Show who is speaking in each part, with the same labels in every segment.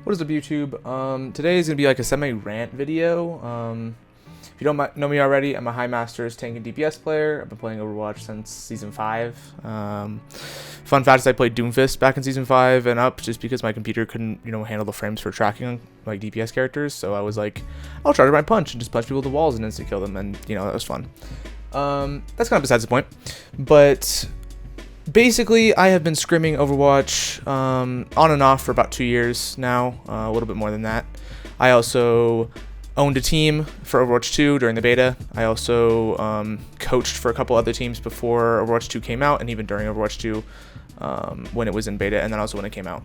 Speaker 1: What is up, YouTube? Today is going to be like a semi-rant video. If you don't know me already, I'm a High Masters Tank and DPS player. I've been playing Overwatch since Season 5. Fun fact is I played Doomfist back in Season 5 and up just because my computer couldn't, handle the frames for tracking like DPS characters. So I was like, I'll charge my punch and just punch people to walls and instant kill them, and that was fun. That's kind of besides the point. But basically, I have been scrimming Overwatch on and off for about 2 years now, a little bit more than that. I also owned a team for Overwatch 2 during the beta. I also coached for a couple other teams before Overwatch 2 came out, and even during Overwatch 2 when it was in beta, and then also when it came out.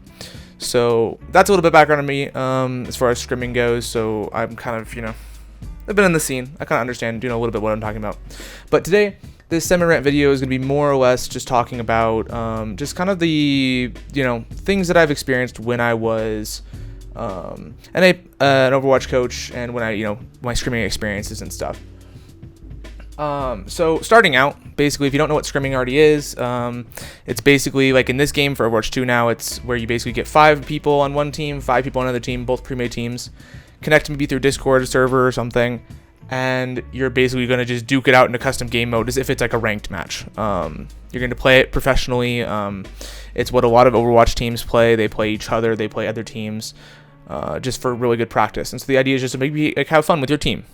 Speaker 1: So that's a little bit of background on me as far as scrimming goes. So I'm kind of, I've been in the scene. I kind of understand, a little bit what I'm talking about. But today, this semi-rant video is going to be more or less just talking about just kind of the, things that I've experienced when I was an Overwatch coach, and when I, my scrimming experiences and stuff. So starting out, basically, if you don't know what scrimming already is, it's basically like in this game for Overwatch 2 now, it's where you basically get 5 people on one team, 5 people on another team, both pre-made teams, connect maybe through Discord server or something, and you're basically going to just duke it out in a custom game mode as if it's like a ranked match. You're going to play it professionally. It's what a lot of Overwatch teams play. They play each other. They play other teams just for really good practice. And so the idea is just to maybe have fun with your team.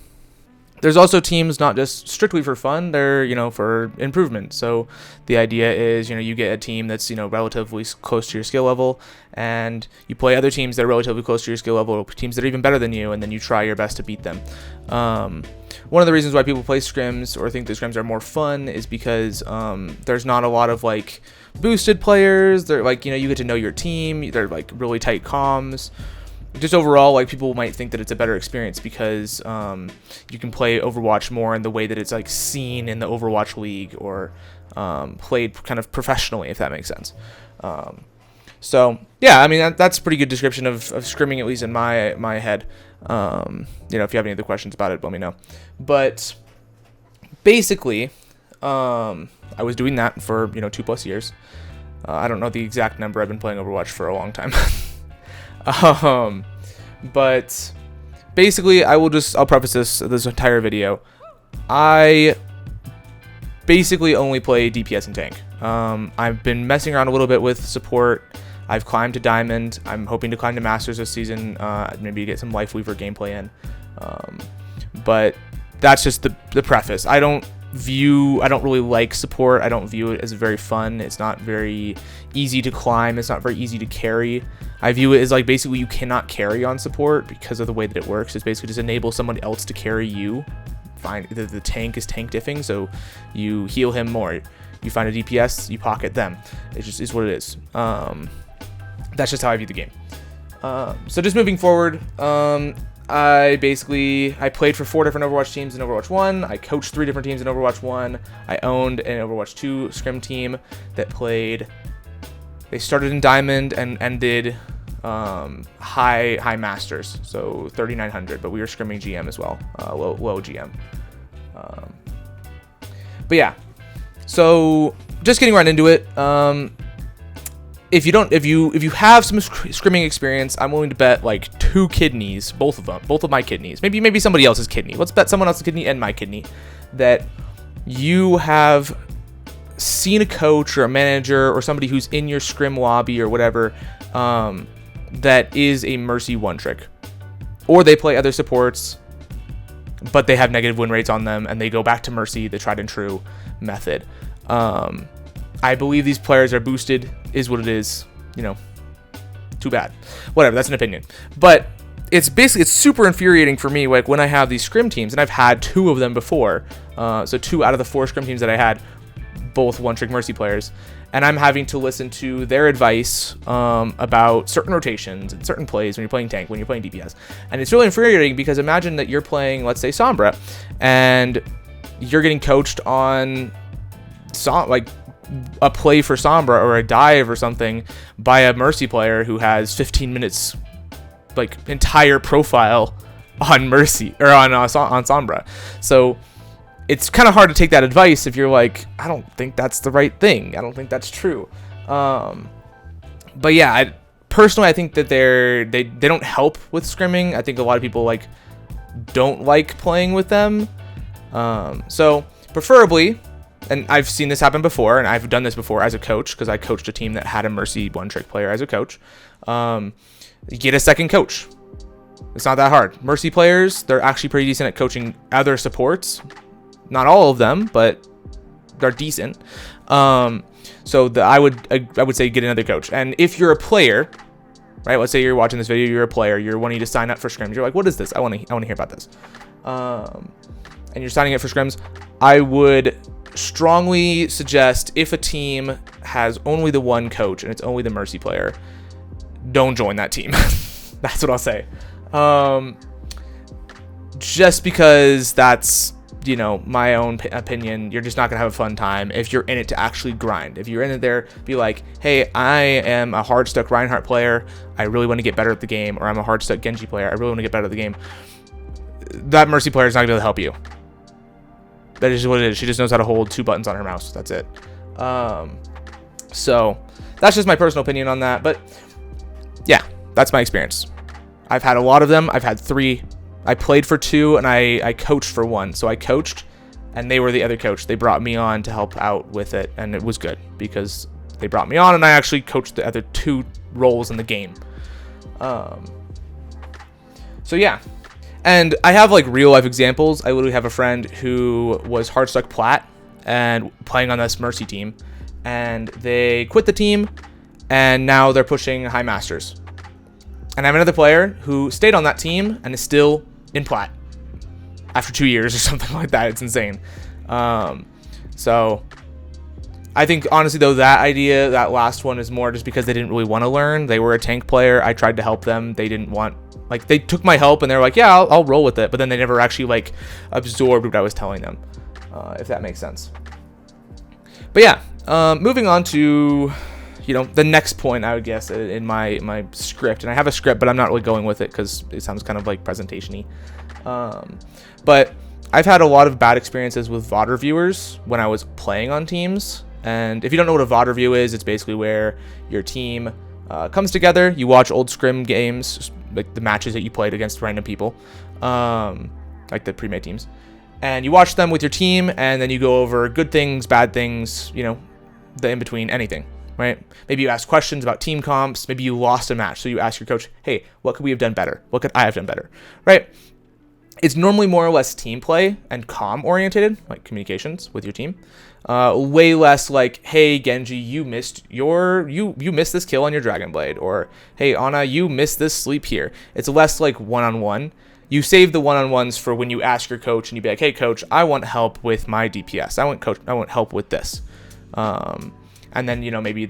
Speaker 1: There's also teams not just strictly for fun. They're, for improvement. So the idea is, you get a team that's, relatively close to your skill level, and you play other teams that are relatively close to your skill level, teams that are even better than you, and then you try your best to beat them. One of the reasons why people play scrims or think that scrims are more fun is because there's not a lot of like boosted players. They're like, you get to know your team. They're like really tight comms. Just overall, like, people might think that it's a better experience because you can play Overwatch more in the way that it's like seen in the Overwatch League, or played kind of professionally, if that makes sense. So yeah, I mean that's a pretty good description of scrimming, at least in my head. If you have any other questions about it, let me know. But basically, I was doing that for 2+ years. I don't know the exact number. I've been playing Overwatch for a long time. But basically, I'll preface this entire video. I basically only play DPS and tank. I've been messing around a little bit with support. I've climbed to Diamond. I'm hoping to climb to Masters this season, maybe get some Life Weaver gameplay in. But that's just the preface. I don't really like support. I don't view it as very fun. It's not very easy to climb. It's not very easy to carry. I view it as like basically you cannot carry on support because of the way that it works. It's basically just enable someone else to carry you. The tank is tank diffing, so you heal him more. You find a DPS, you pocket them. It just is what it is. That's just how I view the game. So just moving forward, I played for 4 different Overwatch teams in Overwatch 1. I coached 3 different teams in Overwatch 1. I owned an Overwatch 2 scrim team that played. They started in Diamond and ended high Masters, so 3900. But we were scrimming GM as well, low GM. But yeah, so just getting right into it. If you have some scrimming experience, I'm willing to bet like 2 kidneys, both of my kidneys, maybe somebody else's kidney. Let's bet someone else's kidney and my kidney, that you have seen a coach or a manager or somebody who's in your scrim lobby or whatever that is a Mercy one trick, or they play other supports but they have negative win rates on them and they go back to Mercy, the tried and true method. I believe these players are boosted, is what it is. Too bad. Whatever, that's an opinion. But it's super infuriating for me, like when I have these scrim teams, and I've had 2 of them before. So 2 out of the 4 scrim teams that I had, both one-trick Mercy players, and I'm having to listen to their advice about certain rotations and certain plays when you're playing tank, when you're playing DPS. And it's really infuriating because imagine that you're playing, let's say, Sombra, and you're getting coached on a play for Sombra or a dive or something by a Mercy player who has 15 minutes like entire profile on Mercy or on Sombra. So it's kind of hard to take that advice if you're like, I don't think that's the right thing. I don't think that's true. But yeah, personally, I think that they don't help with scrimming. I think a lot of people like don't like playing with them. So preferably, and I've seen this happen before, and I've done this before as a coach because I coached a team that had a Mercy one-trick player as a coach. Get a second coach. It's not that hard. Mercy players, they're actually pretty decent at coaching other supports. Not all of them, but they're decent. So I would say get another coach. And if you're a player, right? Let's say you're watching this video, you're a player, you're wanting to sign up for scrims. You're like, what is this? I want to hear about this. And you're signing up for scrims. I would strongly suggest, if a team has only the one coach and it's only the Mercy player, don't join that team. That's what I'll say. Just because that's, you know, my own opinion. You're just not gonna have a fun time if you're in it to actually grind. If you're in it there, be like, hey, I am a Hardstuck Reinhardt player, I really want to get better at the game, or I'm a Hardstuck Genji player, I really want to get better at the game. That Mercy player is not gonna be able to help you. That is what it is. She just knows how to hold 2 buttons on her mouse. That's it. So that's just my personal opinion on that. But yeah, that's my experience. I've had a lot of them. I've had 3. I played for 2 and I coached for 1. So I coached and they were the other coach. They brought me on to help out with it, and it was good because they brought me on and I actually coached the other 2 roles in the game. So yeah. And I have like real life examples. I literally have a friend who was Hardstuck Plat and playing on this Mercy team, and they quit the team and now they're pushing High Masters. And I have another player who stayed on that team and is still in Plat after 2 years or something like that. It's insane. So I think honestly though, that idea, that last one, is more just because they didn't really want to learn. They were a tank player. I tried to help them. They didn't want, like, they took my help and they're like, yeah, I'll roll with it. But then they never actually like absorbed what I was telling them, if that makes sense. But yeah, moving on to, you know, the next point, I would guess, in my script. And I have a script, but I'm not really going with it because it sounds kind of like presentation-y. But I've had a lot of bad experiences with VOD reviewers when I was playing on teams. And if you don't know what a VOD review is, it's basically where your team comes together, you watch old scrim games, like the matches that you played against random people, like the pre-made teams, and you watch them with your team, and then you go over good things, bad things, you know, the in-between, anything, right? Maybe you ask questions about team comps, maybe you lost a match, so you ask your coach, hey, what could we have done better? What could I have done better, right? It's normally more or less team play and comm oriented, like communications with your team. Way less like, hey Genji, you missed this kill on your Dragon Blade, or hey Ana, you missed this sleep here. It's less like one-on-one. You save the one-on-ones for when you ask your coach and you be like, hey coach, I want help with my DPS. I want help with this. And then, you know, maybe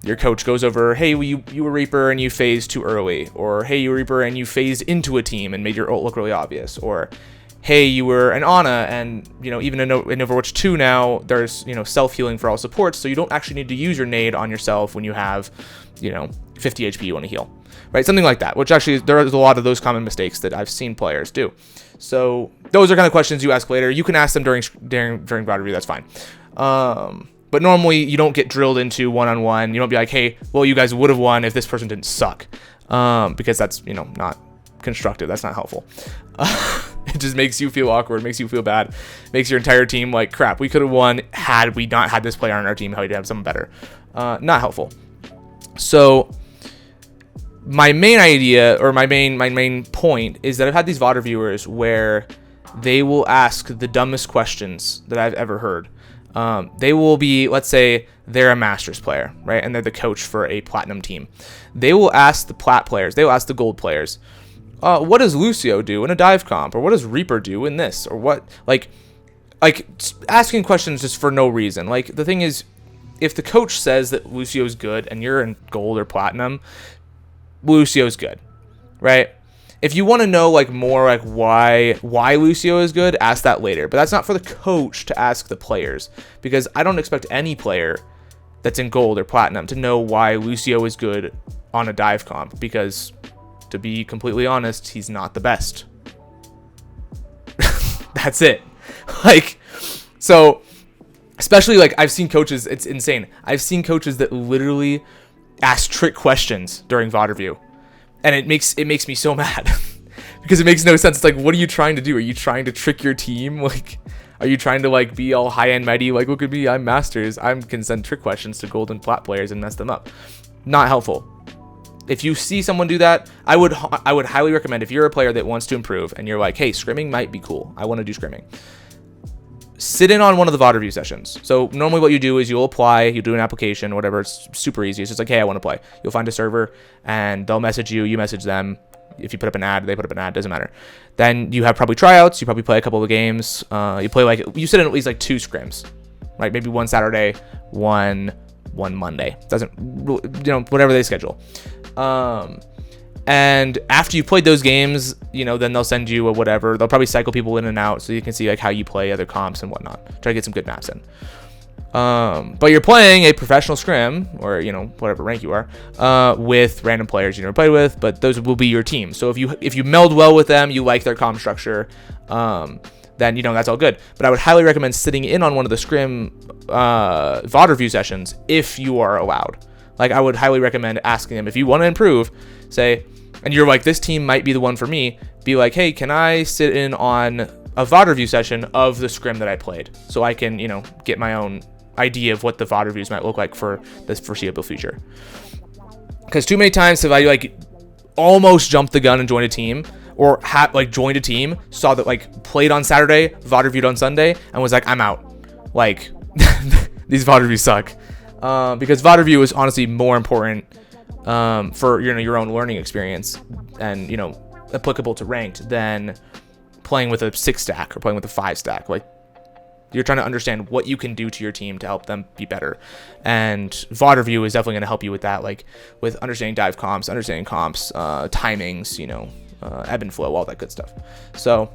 Speaker 1: your coach goes over, hey, you were Reaper and you phased too early, or hey, you were Reaper and you phased into a team and made your ult look really obvious, or hey, you were an Ana and, you know, even in Overwatch 2 now, there's, you know, self-healing for all supports, so you don't actually need to use your nade on yourself when you have, you know, 50 HP you want to heal, right? Something like that, which actually there's a lot of those common mistakes that I've seen players do. So those are kind of questions you ask later. You can ask them during VOD review, that's fine. But normally you don't get drilled into one-on-one. You don't be like, hey, well, you guys would have won if this person didn't suck. Because that's, you know, not constructive. That's not helpful. It just makes you feel awkward, makes you feel bad, makes your entire team like, crap, we could have won had we not had this player on our team. How we'd have someone better. Not helpful. So my main idea, or my main point, is that I've had these VOD reviewers where they will ask the dumbest questions that I've ever heard. They will be, let's say they're a Masters player, right? And they're the coach for a Platinum team. They will ask the Plat players, they will ask the Gold players, what does Lucio do in a dive comp? Or what does Reaper do in this? Or what, like asking questions just for no reason. Like, the thing is, if the coach says that Lucio's good and you're in Gold or Platinum, Lucio's good, right? If you want to know like more like why Lucio is good, ask that later. But that's not for the coach to ask the players, because I don't expect any player that's in Gold or Platinum to know why Lucio is good on a dive comp, because to be completely honest, he's not the best. That's it. Like, so especially like I've seen coaches, it's insane. I've seen coaches that literally ask trick questions during VOD review, and it makes me so mad because it makes no sense. It's like, what are you trying to do? Are you trying to trick your team? Like, are you trying to like be all high and mighty? Like, look at me, I'm masters. I can send trick questions to gold and plat players and mess them up. Not helpful. If you see someone do that, I would highly recommend, if you're a player that wants to improve and you're like, hey, scrimming might be cool, I want to do scrimming, sit in on one of the VOD review sessions. So normally what you do is you'll apply, you do an application, whatever. It's super easy. It's just like, hey, I want to play. You'll find a server and they'll message you, you message them. If you put up an ad, they put up an ad, doesn't matter. Then you have probably tryouts. You probably play a couple of games. You sit in at least like 2 scrims, right? Maybe one Saturday, one Monday. Doesn't, whatever they schedule. And after you played those games, then they'll send you a whatever. They'll probably cycle people in and out so you can see like how you play other comps and whatnot. Try to get some good maps in. But you're playing a professional scrim, or whatever rank you are, with random players you never played with, but those will be your team. So if you meld well with them, you like their comp structure, then that's all good. But I would highly recommend sitting in on one of the scrim VOD review sessions if you are allowed. Like, I would highly recommend asking them, if you want to improve, say, and you're like, this team might be the one for me, be like, hey, can I sit in on a VOD review session of the scrim that I played, so I can, get my own idea of what the VOD reviews might look like for this foreseeable future. Because too many times have I like almost jumped the gun and joined a team, or joined a team, saw that like played on Saturday, VOD reviewed on Sunday, and was like, I'm out. Like, these VOD reviews suck. Because VOD review is honestly more important for your own learning experience and applicable to ranked than playing with a 6 stack or playing with a 5 stack. Like, you're trying to understand what you can do to your team to help them be better, and VOD review is definitely going to help you with that, like with understanding dive comps, understanding comps, timings, ebb and flow, all that good stuff. So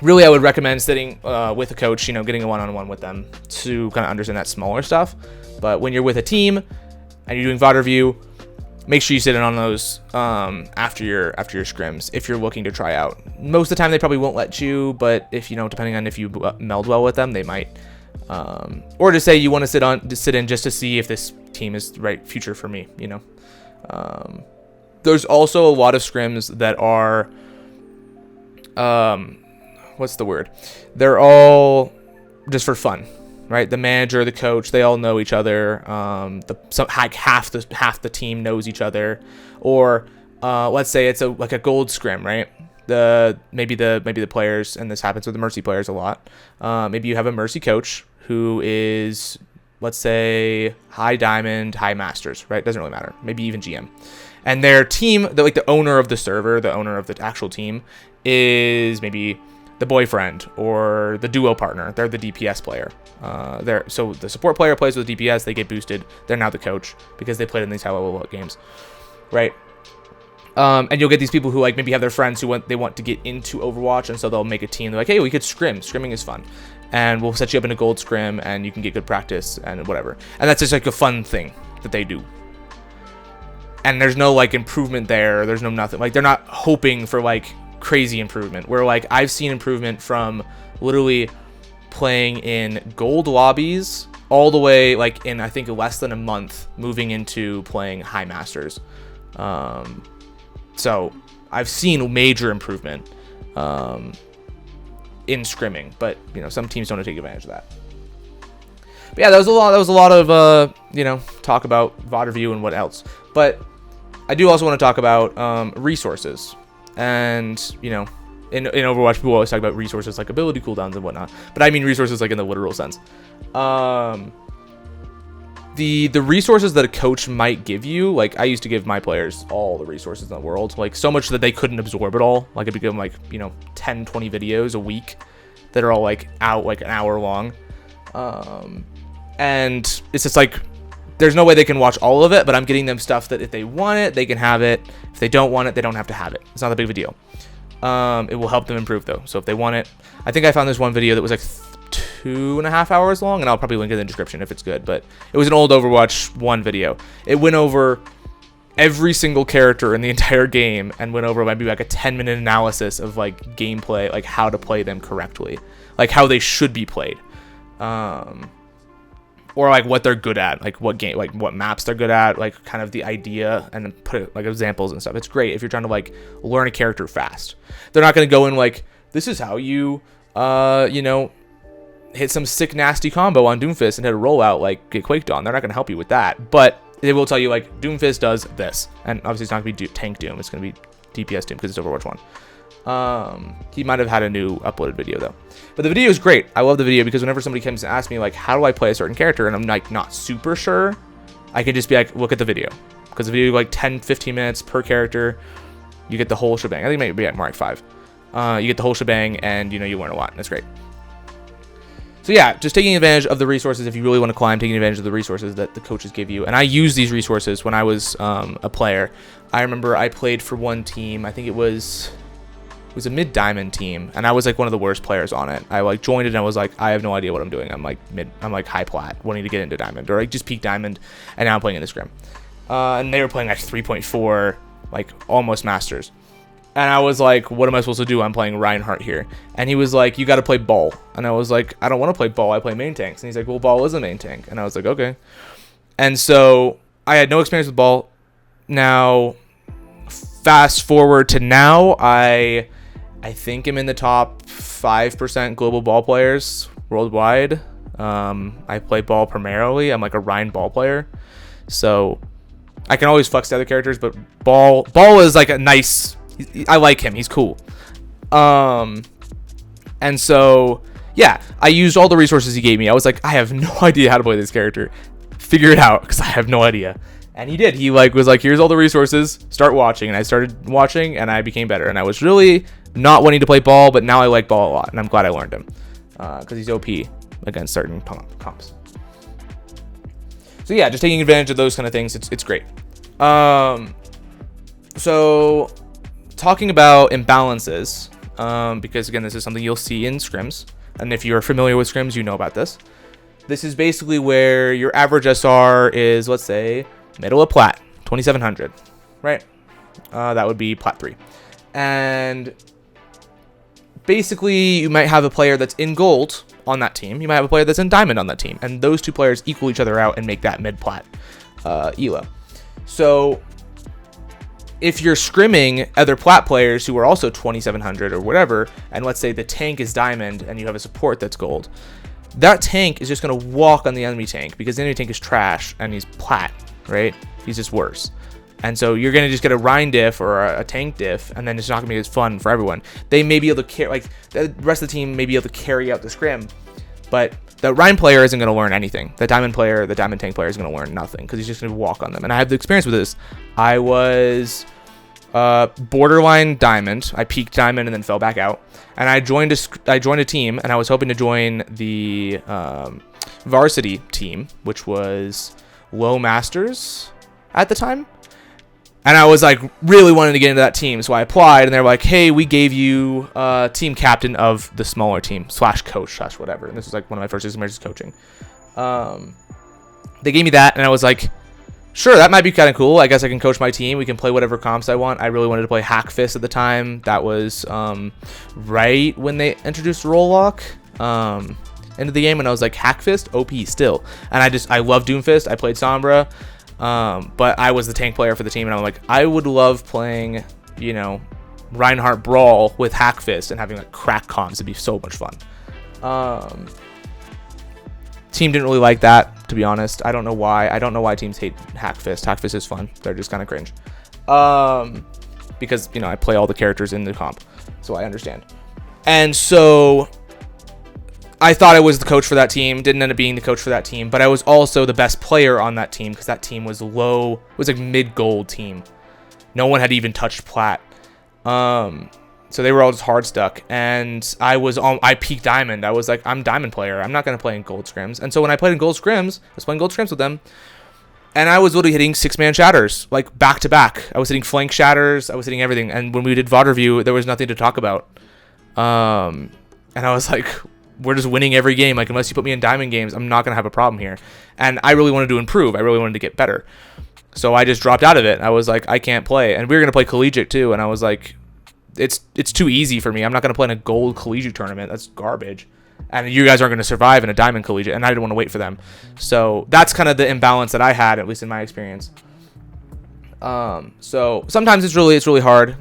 Speaker 1: really, I would recommend sitting with a coach, getting a one-on-one with them to kind of understand that smaller stuff. But when you're with a team and you're doing VOD review, make sure you sit in on those after your scrims if you're looking to try out. Most of the time they probably won't let you, but if depending on if you meld well with them, they might. Or to say you want to sit in just to see if this team is the right future for me. There's also a lot of scrims that are what's the word? They're all just for fun. Right, the manager, the coach, they all know each other. Half the team knows each other, or let's say it's like a gold scrim, right? Maybe the players, and this happens with the Mercy players a lot. Maybe you have a Mercy coach who is, let's say, high diamond, high masters, right? Doesn't really matter. Maybe even GM, and their team, the owner of the server, the owner of the actual team, is maybe the boyfriend or the duo partner. They're the DPS player. So the support player plays with DPS, they get boosted. They're now the coach because they played in these high level games, right? And you'll get these people who like maybe have their friends who they want to get into Overwatch, and so they'll make a team. They're like, hey, we could scrim. Scrimming is fun, and we'll set you up in a gold scrim, and you can get good practice and whatever. And that's just like a fun thing that they do. And there's no like improvement there. There's no nothing. Like, they're not hoping for like crazy improvement, where like I've seen improvement from literally playing in gold lobbies all the way like in I think less than a month moving into playing high masters. So I've seen major improvement in scrimming, but some teams don't take advantage of that. But yeah, that was a lot of talk about VOD review and what else. But I do also want to talk about resources. And in Overwatch, people always talk about resources like ability cooldowns and whatnot, but I mean resources like in the literal sense. The resources that a coach might give you, like I used to give my players all the resources in the world, like so much that they couldn't absorb it all. Like, it'd become like 10, 20 videos a week that are all like out like an hour long, and it's just like there's no way they can watch all of it, but I'm getting them stuff that if they want it, they can have it. If they don't want it, they don't have to have it. It's not that big of a deal. It will help them improve though. So if they want it, I think I found this one video that was like 2.5 hours long, and I'll probably link it in the description if it's good, but it was an old Overwatch 1 video. It went over every single character in the entire game and went over maybe like a 10-minute analysis of like gameplay, like how to play them correctly, like how they should be played. or like what they're good at, like what game, like what maps they're good at, like kind of the idea, and then put like examples and stuff. It's great if you're trying to like learn a character fast. They're not going to go in like, this is how you you know, hit some sick nasty combo on Doomfist and hit a rollout like get quaked on. They're not going to help you with that, but they will tell you like Doomfist does this, and obviously it's not going to be Tank Doom, it's going to be DPS Doom because it's Overwatch 1. He might have had a new uploaded video though, but the video is great. I love the video because whenever somebody comes and asks me like, how do I play a certain character, and I'm like not super sure, I can just be like, look at the video, because the video like 10-15 minutes per character, you get the whole shebang. I think maybe at Mark 5. You get the whole shebang, and you know, you learn a lot. That's great. So yeah, just taking advantage of the resources if you really want to climb, taking advantage of the resources that the coaches give you. And I used these resources when I was a player. I remember I played for one team. I think it was a mid diamond team, and I was like one of the worst players on it. I like joined it and I was like, I have no idea what I'm doing. I'm like high plat, wanting to get into diamond, or like just peak diamond, and now I'm playing in the scrim. And they were playing like 3.4, like almost masters. And I was like, what am I supposed to do? I'm playing Reinhardt here. And he was like, you got to play ball. And I was like, I don't want to play ball. I play main tanks. And he's like, well, ball is a main tank. And I was like, okay. And so I had no experience with ball. Now, fast forward to now, I think I'm in the top 5% global ball players worldwide. I play ball primarily. I'm like a Ryan ball player. So I can always flex the other characters, but ball is like a nice... I like him. He's cool. And so, yeah, I used all the resources he gave me. I was like, I have no idea how to play this character. Figure it out, because I have no idea. And he did. He like was like, here's all the resources. Start watching. And I started watching, and I became better. And I was really not wanting to play ball, but now I like ball a lot, and I'm glad I learned him, because he's OP against certain comps. So yeah, just taking advantage of those kind of things. It's great. So talking about imbalances, because again, this is something you'll see in scrims, and if you're familiar with scrims, you know about this. This is basically where your average SR is, let's say, middle of plat, 2700, right? That would be plat 3. And basically, you might have a player that's in gold on that team. You might have a player that's in diamond on that team, and those two players equal each other out and make that mid plat elo. So if you're scrimming other plat players who are also 2700 or whatever, and let's say the tank is diamond and you have a support that's gold, that tank is just going to walk on the enemy tank because the enemy tank is trash and he's plat, right? He's just worse. And so you're going to just get a Rhine diff or a tank diff, and then it's not going to be as fun for everyone. They may be able to carry, like the rest of the team may be able to carry out the scrim, but the Rhine player isn't going to learn anything. The diamond player, the diamond tank player is going to learn nothing because he's just going to walk on them. And I have the experience with this. I was borderline diamond. I peaked diamond and then fell back out. And I joined a team, and I was hoping to join the varsity team, which was low masters at the time. And I was like really wanting to get into that team, so I applied, and they were like, "Hey, we gave you team captain of the smaller team / coach / whatever." And this was like one of my first experiences coaching. They gave me that, and I was like, "Sure, that might be kind of cool. I guess I can coach my team. We can play whatever comps I want." I really wanted to play Hackfist at the time. That was right when they introduced roll lock into the game, and I was like, "Hackfist, OP still." And I love Doomfist. I played Sombra. But I was the tank player for the team, and I'm like, I would love playing, you know, Reinhardt Brawl with Hackfist and having like crack comms. It'd be so much fun. Team didn't really like that, to be honest. I don't know why. I don't know why teams hate Hackfist. Hackfist is fun. They're just kind of cringe. Because, you know, I play all the characters in the comp, so I understand. And so I thought I was the coach for that team. Didn't end up being the coach for that team, but I was also the best player on that team because that team was low. It was like mid-gold team. No one had even touched plat. So they were all just Hardstuck, and I peaked diamond. I was like, I'm diamond player. I'm not gonna play in gold scrims. And so when I played in gold scrims, I was playing gold scrims with them, and I was literally hitting 6-man shatters like back to back. I was hitting flank shatters. I was hitting everything. And when we did VOD review, there was nothing to talk about. And I was like, we're just winning every game. Like, unless you put me in diamond games, I'm not going to have a problem here. And I really wanted to improve. I really wanted to get better. So I just dropped out of it. I was like, I can't play. And we were going to play collegiate too. And I was like, it's too easy for me. I'm not going to play in a gold collegiate tournament. That's garbage. and you guys aren't going to survive in a diamond collegiate, and I didn't want to wait for them. So that's kind of the imbalance that I had, at least in my experience. So sometimes it's really hard.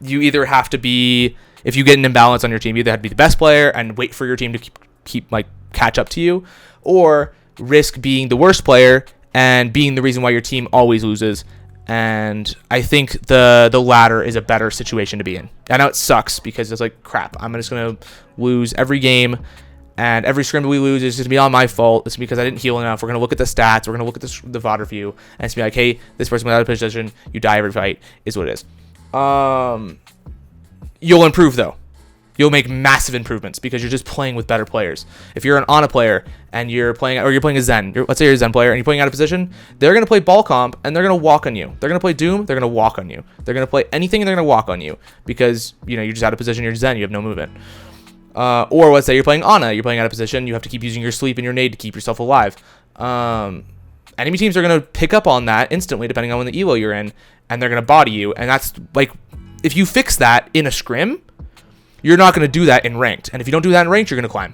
Speaker 1: You either have to be, if you get an imbalance on your team, you either have to be the best player and wait for your team to keep like catch up to you, or risk being the worst player and being the reason why your team always loses. And I think the latter is a better situation to be in. I know it sucks because it's like, crap, I'm just going to lose every game, and every scrim that we lose is just going to be on my fault. It's because I didn't heal enough. We're going to look at the stats. We're going to look at the VOD review, and it's going to be like, hey, this person went out of position. You die every fight, is what it is. You'll improve, though. You'll make massive improvements because you're just playing with better players. If you're an Ana player and you're playing a Zen, let's say you're a Zen player and you're playing out of position, they're going to play ball comp and they're going to walk on you. They're going to play Doom, they're going to walk on you. They're going to play anything and they're going to walk on you because, you're just out of position, you're Zen, you have no movement. Or let's say you're playing Ana, you're playing out of position, you have to keep using your sleep and your nade to keep yourself alive. Enemy teams are going to pick up on that instantly depending on when the elo you're in, and they're going to body you. And that's like, if you fix that in a scrim, you're not going to do that in ranked. And if you don't do that in ranked, you're going to climb.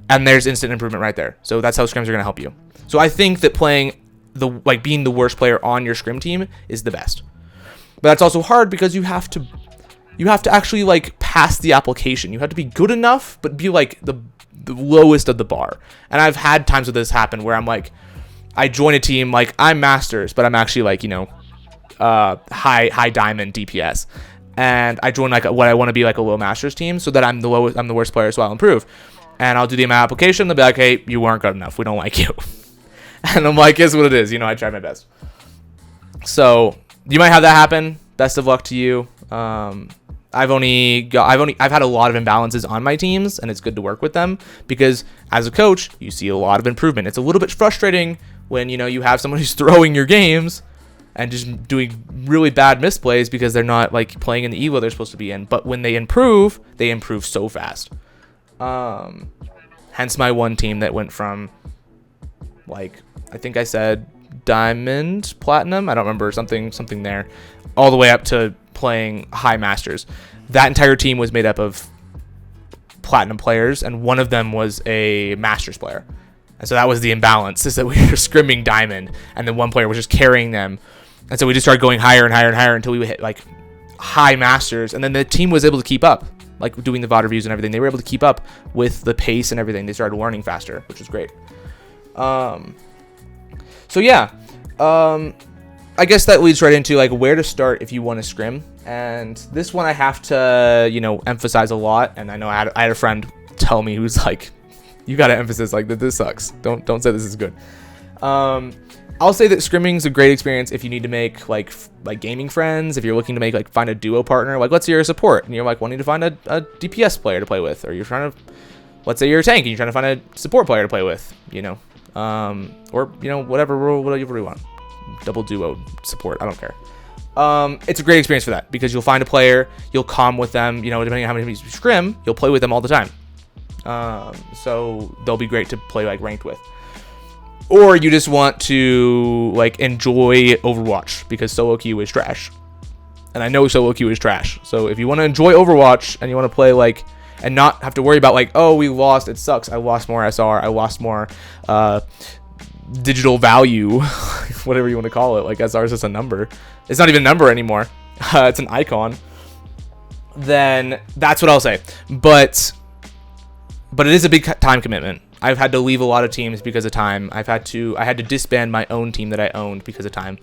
Speaker 1: And there's instant improvement right there. So that's how scrims are going to help you. So I think that being the worst player on your scrim team is the best. But that's also hard because you have to actually like pass the application. You have to be good enough, but be like the lowest of the bar. And I've had times where this happen where I'm like, I join a team, like I'm masters, but I'm actually like, high diamond DPS. And I join like what I want to be like a low masters team, so that I'm the worst player, so I'll improve. And I'll do the amount application. They'll be like, hey, you weren't good enough. We don't like you. And I'm like, it's what it is. I tried my best. So you might have that happen. Best of luck to you. I've had a lot of imbalances on my teams, and it's good to work with them because as a coach, you see a lot of improvement. It's a little bit frustrating when you have someone who's throwing your games and just doing really bad misplays because they're not like playing in the elo they're supposed to be in. But when they improve so fast. Hence my one team that went from like, I think I said diamond, platinum, I don't remember, something there, all the way up to playing high masters. That entire team was made up of platinum players, and one of them was a masters player. And so that was the imbalance, is that we were scrimming diamond, and then one player was just carrying them. And so we just started going higher and higher and higher until we hit like high masters, and then the team was able to keep up, like doing the VOD reviews and everything. They were able to keep up with the pace and everything. They started learning faster, which was great. So yeah, I guess that leads right into like where to start if you want to scrim. And this one I have to, emphasize a lot. And I know I had a friend tell me who's like, you got to emphasize like that this sucks. Don't say this is good. I'll say that scrimming is a great experience if you need to make like gaming friends, if you're looking to make find a duo partner. Like let's say you're a support and you're like wanting to find a DPS player to play with, or you're trying to, let's say you're a tank and you're trying to find a support player to play with, or whatever you want, double duo support, I don't care. It's a great experience for that because you'll find a player, you'll comm with them, depending on how many you scrim, you'll play with them all the time. So they'll be great to play like ranked with. Or you just want to like enjoy Overwatch because solo queue is trash. And I know solo queue is trash. So if you want to enjoy Overwatch and you want to play like, and not have to worry about like, oh, we lost, it sucks, I lost more SR, I lost more digital value, whatever you want to call it. Like SR is just a number. It's not even a number anymore. It's an icon. Then that's what I'll say. But it is a big time commitment. I've had to leave a lot of teams because of time. I had to disband my own team that I owned because of time.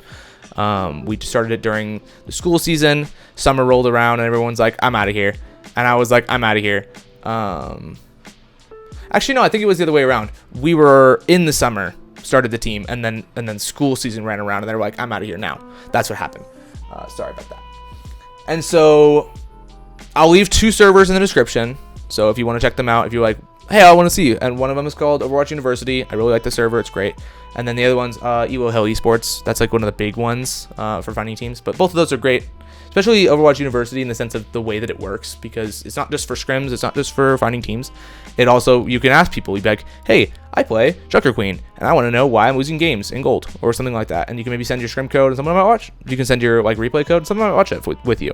Speaker 1: We started it during the school season. Summer rolled around and everyone's like, I'm out of here. And I was like, I'm out of here. Actually, no, I think it was the other way around. We were in the summer, started the team, and then school season ran around and they were like, I'm out of here now. That's what happened. Sorry about that. And so I'll leave 2 servers in the description. So if you want to check them out, if you're like, hey, I want to see you. And one of them is called Overwatch University. I really like the server. It's great. And then the other one's Evo Hell Esports. That's like one of the big ones for finding teams. But both of those are great, especially Overwatch University in the sense of the way that it works, because it's not just for scrims. It's not just for finding teams. It also, you can ask people. You'd be like, hey, I play Joker Queen, and I want to know why I'm losing games in gold or something like that. And you can maybe send your scrim code and someone might watch. You can send your like replay code and someone might watch it with you.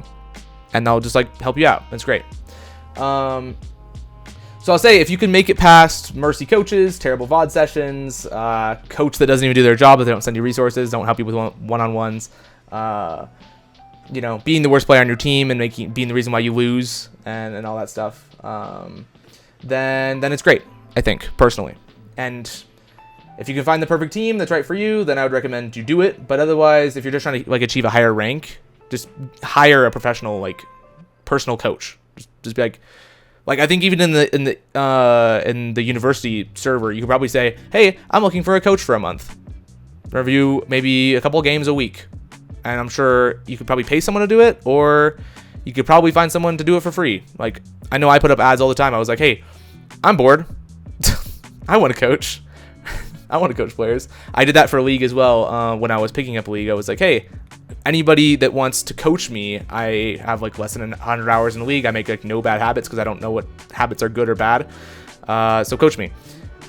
Speaker 1: And they'll just like help you out. That's great. So I'll say if you can make it past mercy coaches, terrible VOD sessions, coach that doesn't even do their job, that they don't send you resources, don't help you with one-on-ones, you know, being the worst player on your team and being the reason why you lose and all that stuff, then it's great, I think, personally. And if you can find the perfect team that's right for you, then I would recommend you do it. But otherwise, if you're just trying to like achieve a higher rank, just hire a professional, like, personal coach. Just be like I think even in the university server, you could probably say, hey, I'm looking for a coach for a month. Review maybe a couple games a week. And I'm sure you could probably pay someone to do it, or you could probably find someone to do it for free. Like, I know I put up ads all the time. I was like, hey, I'm bored. I want to coach. I want to coach players. I did that for a league as well. When I was picking up a league, I was like, hey, anybody that wants to coach me, I have like less than 100 hours in the league. I make like no bad habits because I don't know what habits are good or bad. So coach me.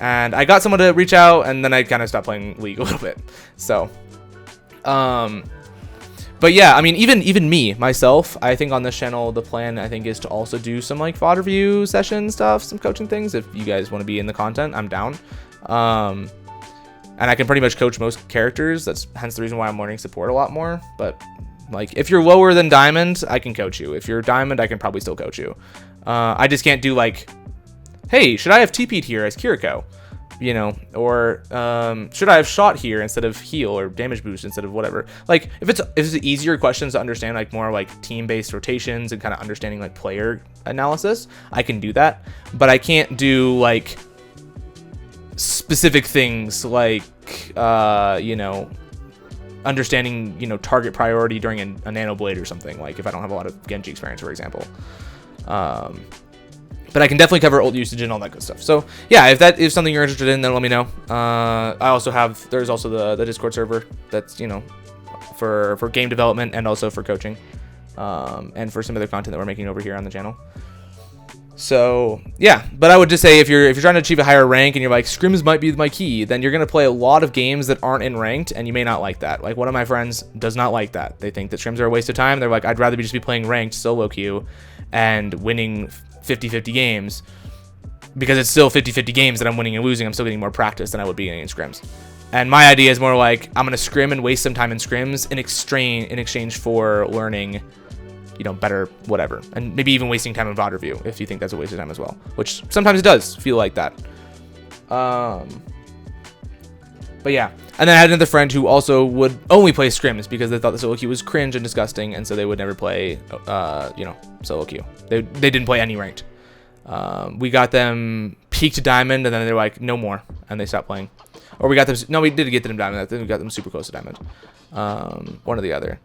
Speaker 1: And I got someone to reach out, and then I kind of stopped playing league a little bit. So, but yeah, I mean, even me, myself, I think on this channel, the plan, I think, is to also do some like VOD review session stuff, some coaching things. If you guys want to be in the content, I'm down. And I can pretty much coach most characters. That's hence the reason why I'm learning support a lot more. But like, if you're lower than diamond, I can coach you. If you're diamond, I can probably still coach you. I just can't do like, hey, should I have TP'd here as Kiriko? You know, or should I have shot here instead of heal, or damage boost instead of whatever? Like, if it's easier questions to understand, like more like team-based rotations and kind of understanding like player analysis, I can do that. But I can't do like specific things like you know, understanding, you know, target priority during a nano blade or something, like if I don't have a lot of Genji experience, for example. But I can definitely cover ult usage and all that good stuff. So yeah, if that is something you're interested in, then let me know. There's also the Discord server that's, you know, for game development and also for coaching, and for some other content that we're making over here on the channel. So yeah, but I would just say if you're trying to achieve a higher rank and you're like, scrims might be my key, then you're gonna play a lot of games that aren't in ranked, and you may not like that. Like, one of my friends does not like that. They think that scrims are a waste of time. They're like, I'd rather just be playing ranked solo queue and winning 50-50 games, because it's still 50-50 games that I'm winning and losing. I'm still getting more practice than I would be getting in scrims. And my idea is more like, I'm gonna scrim and waste some time in scrims in exchange for learning, you know, better whatever, and maybe even wasting time in VOD review if you think that's a waste of time as well, which sometimes it does feel like that. But yeah, and then I had another friend who also would only play scrims because they thought the solo queue was cringe and disgusting, and so they would never play you know, solo queue. They didn't play any ranked. We got them peaked diamond, and then they're like, no more, and they stopped playing. Or we got them, no, we did get them diamond. I think we got them super close to diamond, one or the other.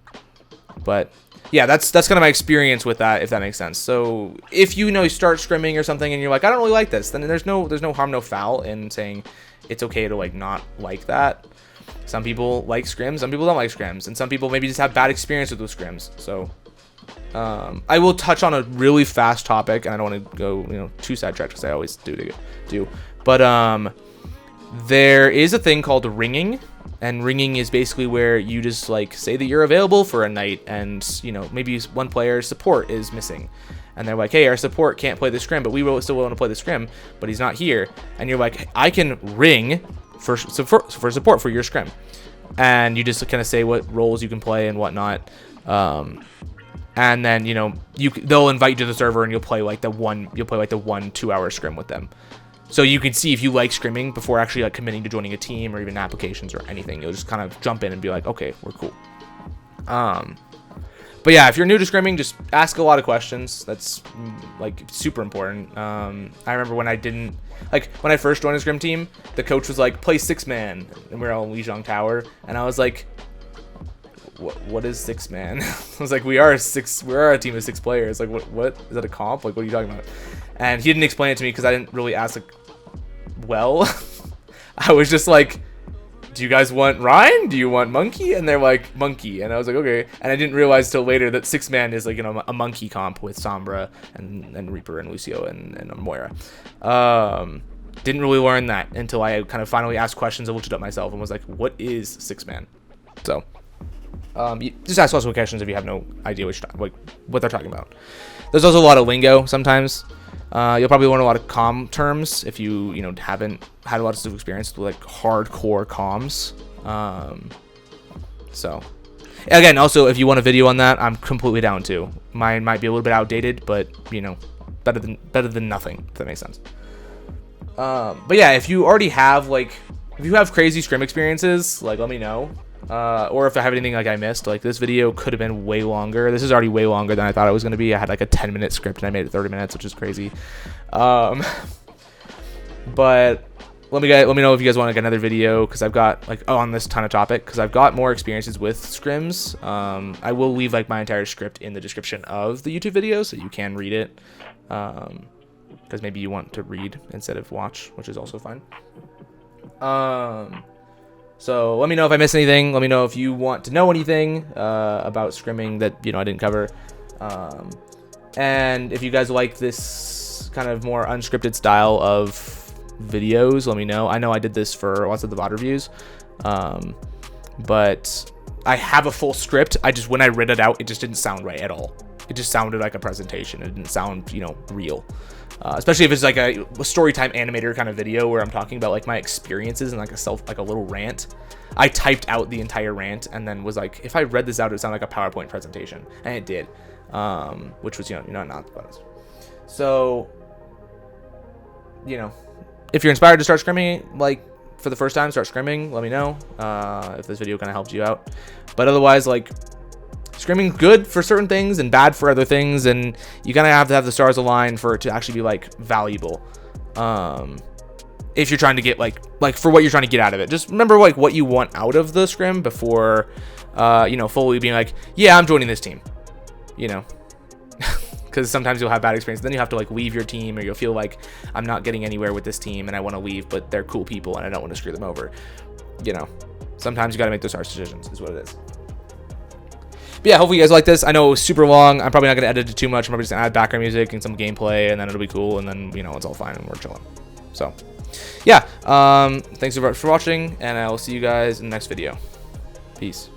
Speaker 1: But yeah, that's kind of my experience with that, if that makes sense. So if you know, you start scrimming or something and you're like, I don't really like this, then there's no harm, no foul in saying it's okay to like not like that. Some people like scrims, some people don't like scrims, and some people maybe just have bad experience with those scrims. So I will touch on a really fast topic, and I don't want to go, you know, too sidetracked because I always do. But there is a thing called ringing. And ringing is basically where you just like say that you're available for a night, and you know, maybe one player's support is missing, and they're like, hey, our support can't play the scrim, but we will still want to play the scrim, but he's not here. And you're like, I can ring for support for your scrim, and you just kind of say what roles you can play and whatnot, and then, you know, they'll invite you to the server, and you'll play like the 1-2 hour scrim with them. So you can see if you like scrimming before actually like committing to joining a team or even applications or anything. You'll just kind of jump in and be like, okay, we're cool. But yeah, if you're new to scrimming, just ask a lot of questions. That's like super important. I remember when when I first joined a scrim team, the coach was like, play 6-man, and we were all in Lijiang Tower, and I was like, what is 6-man? I was like, we are a team of 6 players. Like, what is that, a comp? Like, what are you talking about? And he didn't explain it to me because I didn't really ask, like, well. I was just like, do you guys want Ryan? Do you want Monkey? And they're like, Monkey. And I was like, okay. And I didn't realize till later that 6-man is like, you know, a Monkey comp with Sombra and Reaper and Lucio and Moira. Didn't really learn that until I kind of finally asked questions and looked it up myself and was like, what is 6-man? So you just ask lots of questions if you have no idea what they're talking about. There's also a lot of lingo sometimes. You'll probably learn a lot of comm terms if you haven't had a lot of experience with like hardcore comms. So again, also if you want a video on that, I'm completely down too. Mine might be a little bit outdated, but better than nothing, if that makes sense. But yeah, if you already have if you have crazy scrim experiences, let me know. Or if I have anything I missed, this video could have been way longer. This is already way longer than I thought it was going to be. I had a 10-minute script and I made it 30 minutes, which is crazy. But let me know if you guys want another video, because I've got on this ton of topic, because I've got more experiences with scrims. I will leave my entire script in the description of the YouTube video so you can read it, because maybe you want to read instead of watch, which is also fine. So let me know if I missed anything. Let me know if you want to know anything about scrimming that I didn't cover. And if you guys like this kind of more unscripted style of videos, let me know. I know I did this for lots of the VOD reviews, but I have a full script. When I read it out, it just didn't sound right at all. It just sounded like a presentation. It didn't sound real. Especially if it's a storytime animator kind of video where I'm talking about my experiences and a little rant. I typed out the entire rant and then was if I read this out, it would sound like a PowerPoint presentation, and it did, which was not the best. So if you're inspired to start scrimming for the first time, start scrimming. Let me know if this video kind of helped you out. But otherwise, scrimming's good for certain things and bad for other things, and you kind of have to have the stars align for it to actually be valuable. If you're trying to get for what you're trying to get out of it, just remember what you want out of the scrim before fully being yeah, I'm joining this team, because sometimes you'll have bad experience, then you have to leave your team, or you'll feel I'm not getting anywhere with this team and I want to leave, but they're cool people and I don't want to screw them over. Sometimes you got to make those harsh decisions, is what it is. But yeah, hopefully you guys like this. I know it was super long. I'm probably not going to edit it too much. I'm probably just going to add background music and some gameplay, and then it'll be cool, and then, it's all fine and we're chilling. So, yeah. Thanks for watching, and I will see you guys in the next video. Peace.